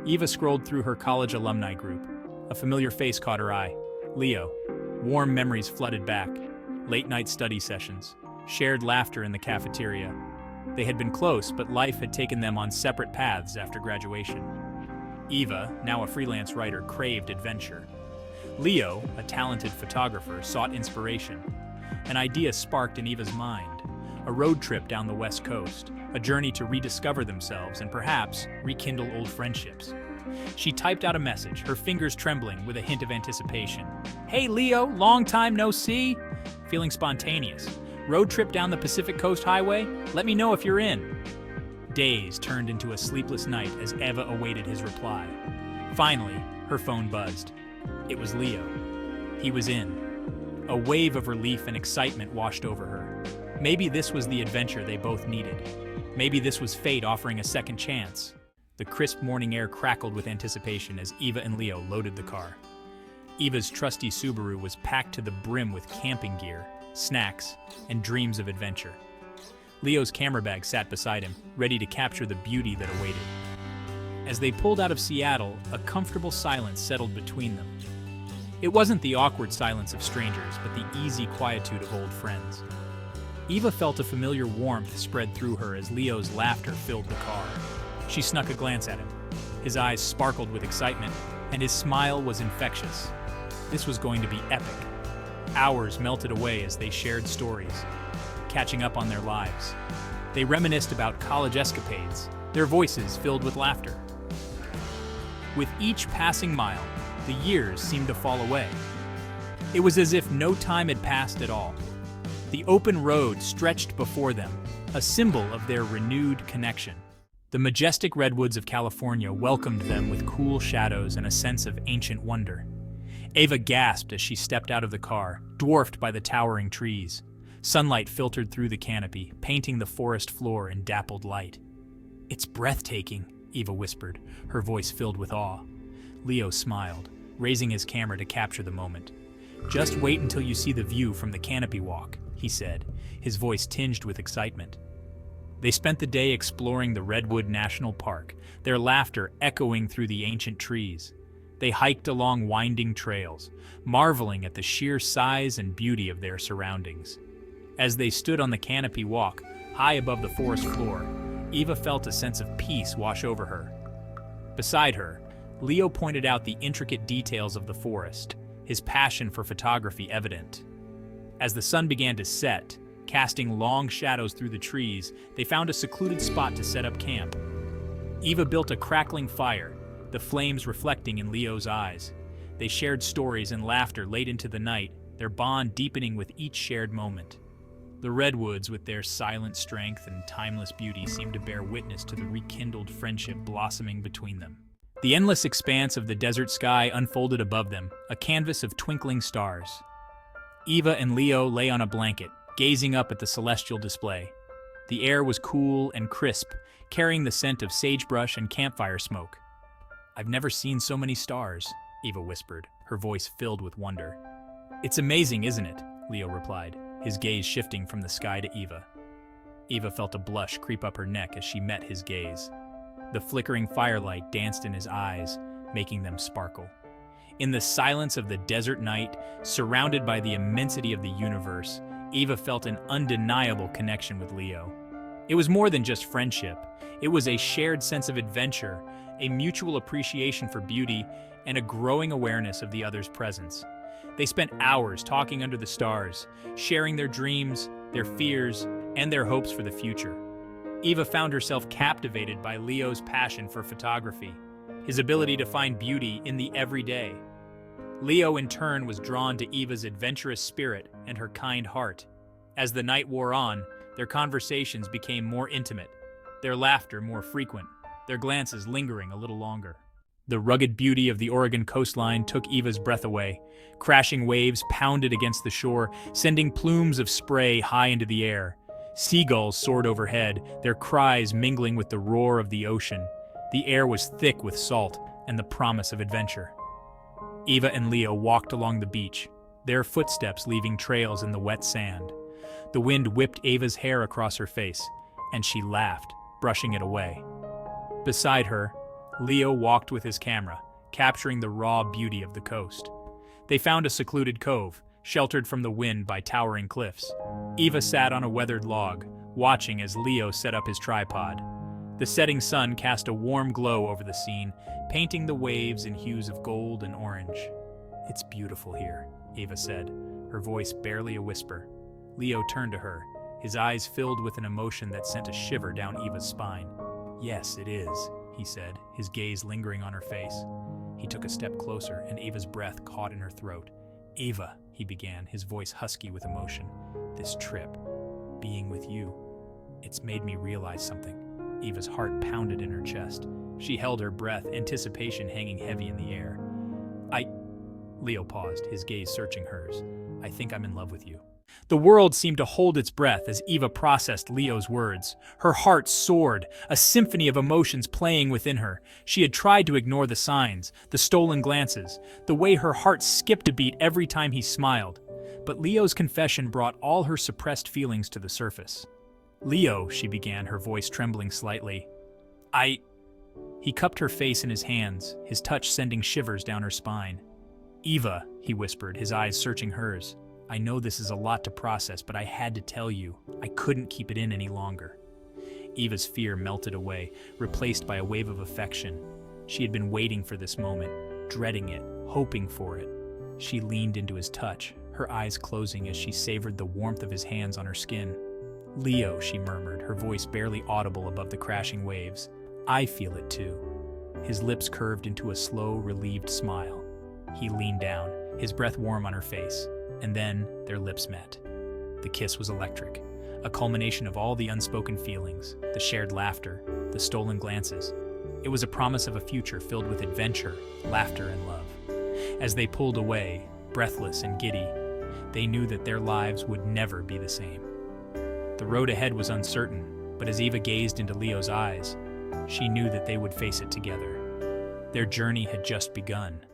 Eva scrolled through her college alumni group. A familiar face caught her eye. Leo. Warm memories flooded back. Late-night study sessions. Shared laughter in the cafeteria. They had been close, but life had taken them on separate paths after graduation. Eva, now a freelance writer, craved adventure. Leo, a talented photographer, sought inspiration. An idea sparked in Eva's mind. A road trip down the West Coast. A journey to rediscover themselves and perhaps rekindle old friendships. She typed out a message, her fingers trembling with a hint of anticipation. "Hey Leo, long time no see." Feeling spontaneous. "Road trip down the Pacific Coast Highway? Let me know if you're in." Days turned into a sleepless night as Eva awaited his reply. Finally, her phone buzzed. It was Leo. He was in. A wave of relief and excitement washed over her. Maybe this was the adventure they both needed. Maybe this was fate offering a second chance. The crisp morning air crackled with anticipation as Eva and Leo loaded the car. Eva's trusty Subaru was packed to the brim with camping gear, snacks, and dreams of adventure. Leo's camera bag sat beside him, ready to capture the beauty that awaited. As they pulled out of Seattle, a comfortable silence settled between them. It wasn't the awkward silence of strangers, but the easy quietude of old friends. Eva felt a familiar warmth spread through her as Leo's laughter filled the car. She snuck a glance at him. His eyes sparkled with excitement, and his smile was infectious. This was going to be epic. Hours melted away as they shared stories, catching up on their lives. They reminisced about college escapades, their voices filled with laughter. With each passing mile, the years seemed to fall away. It was as if no time had passed at all. The open road stretched before them, a symbol of their renewed connection. The majestic redwoods of California welcomed them with cool shadows and a sense of ancient wonder. Eva gasped as she stepped out of the car, dwarfed by the towering trees. Sunlight filtered through the canopy, painting the forest floor in dappled light. "It's breathtaking," Eva whispered, her voice filled with awe. Leo smiled, raising his camera to capture the moment. "Just wait until you see the view from the canopy walk," he said, his voice tinged with excitement. They spent the day exploring the Redwood National Park, their laughter echoing through the ancient trees. They hiked along winding trails, marveling at the sheer size and beauty of their surroundings. As they stood on the canopy walk, high above the forest floor, Eva felt a sense of peace wash over her. Beside her, Leo pointed out the intricate details of the forest, his passion for photography evident. As the sun began to set, casting long shadows through the trees, they found a secluded spot to set up camp. Eva built a crackling fire, the flames reflecting in Leo's eyes. They shared stories and laughter late into the night, their bond deepening with each shared moment. The redwoods, with their silent strength and timeless beauty, seemed to bear witness to the rekindled friendship blossoming between them. The endless expanse of the desert sky unfolded above them, a canvas of twinkling stars. Eva and Leo lay on a blanket, gazing up at the celestial display. The air was cool and crisp, carrying the scent of sagebrush and campfire smoke. "I've never seen so many stars," Eva whispered, her voice filled with wonder. "It's amazing, isn't it?" Leo replied, his gaze shifting from the sky to Eva. Eva felt a blush creep up her neck as she met his gaze. The flickering firelight danced in his eyes, making them sparkle. In the silence of the desert night, surrounded by the immensity of the universe, Eva felt an undeniable connection with Leo. It was more than just friendship. It was a shared sense of adventure, a mutual appreciation for beauty, and a growing awareness of the other's presence. They spent hours talking under the stars, sharing their dreams, their fears, and their hopes for the future. Eva found herself captivated by Leo's passion for photography, his ability to find beauty in the everyday. Leo, in turn, was drawn to Eva's adventurous spirit and her kind heart. As the night wore on, their conversations became more intimate, their laughter more frequent, their glances lingering a little longer. The rugged beauty of the Oregon coastline took Eva's breath away. Crashing waves pounded against the shore, sending plumes of spray high into the air. Seagulls soared overhead, their cries mingling with the roar of the ocean. The air was thick with salt and the promise of adventure. Eva and Leo walked along the beach, their footsteps leaving trails in the wet sand. The wind whipped Eva's hair across her face, and she laughed, brushing it away. Beside her, Leo walked with his camera, capturing the raw beauty of the coast. They found a secluded cove, sheltered from the wind by towering cliffs. Eva sat on a weathered log, watching as Leo set up his tripod. The setting sun cast a warm glow over the scene, painting the waves in hues of gold and orange. "It's beautiful here," Eva said, her voice barely a whisper. Leo turned to her, his eyes filled with an emotion that sent a shiver down Eva's spine. "Yes, it is," he said, his gaze lingering on her face. He took a step closer, and Eva's breath caught in her throat. "Eva," he began, his voice husky with emotion, "this trip, being with you, it's made me realize something." Eva's heart pounded in her chest. She held her breath, anticipation hanging heavy in the air. Leo paused, his gaze searching hers. "I think I'm in love with you." The world seemed to hold its breath as Eva processed Leo's words. Her heart soared, a symphony of emotions playing within her. She had tried to ignore the signs, the stolen glances, the way her heart skipped a beat every time he smiled. But Leo's confession brought all her suppressed feelings to the surface. "Leo," she began, her voice trembling slightly. He cupped her face in his hands, his touch sending shivers down her spine. "Eva," he whispered, his eyes searching hers. "I know this is a lot to process, but I had to tell you. I couldn't keep it in any longer." Eva's fear melted away, replaced by a wave of affection. She had been waiting for this moment, dreading it, hoping for it. She leaned into his touch, her eyes closing as she savored the warmth of his hands on her skin. "Leo," she murmured, her voice barely audible above the crashing waves. "I feel it too." His lips curved into a slow, relieved smile. He leaned down, his breath warm on her face, and then their lips met. The kiss was electric, a culmination of all the unspoken feelings, the shared laughter, the stolen glances. It was a promise of a future filled with adventure, laughter, and love. As they pulled away, breathless and giddy, they knew that their lives would never be the same. The road ahead was uncertain, but as Eva gazed into Leo's eyes, she knew that they would face it together. Their journey had just begun.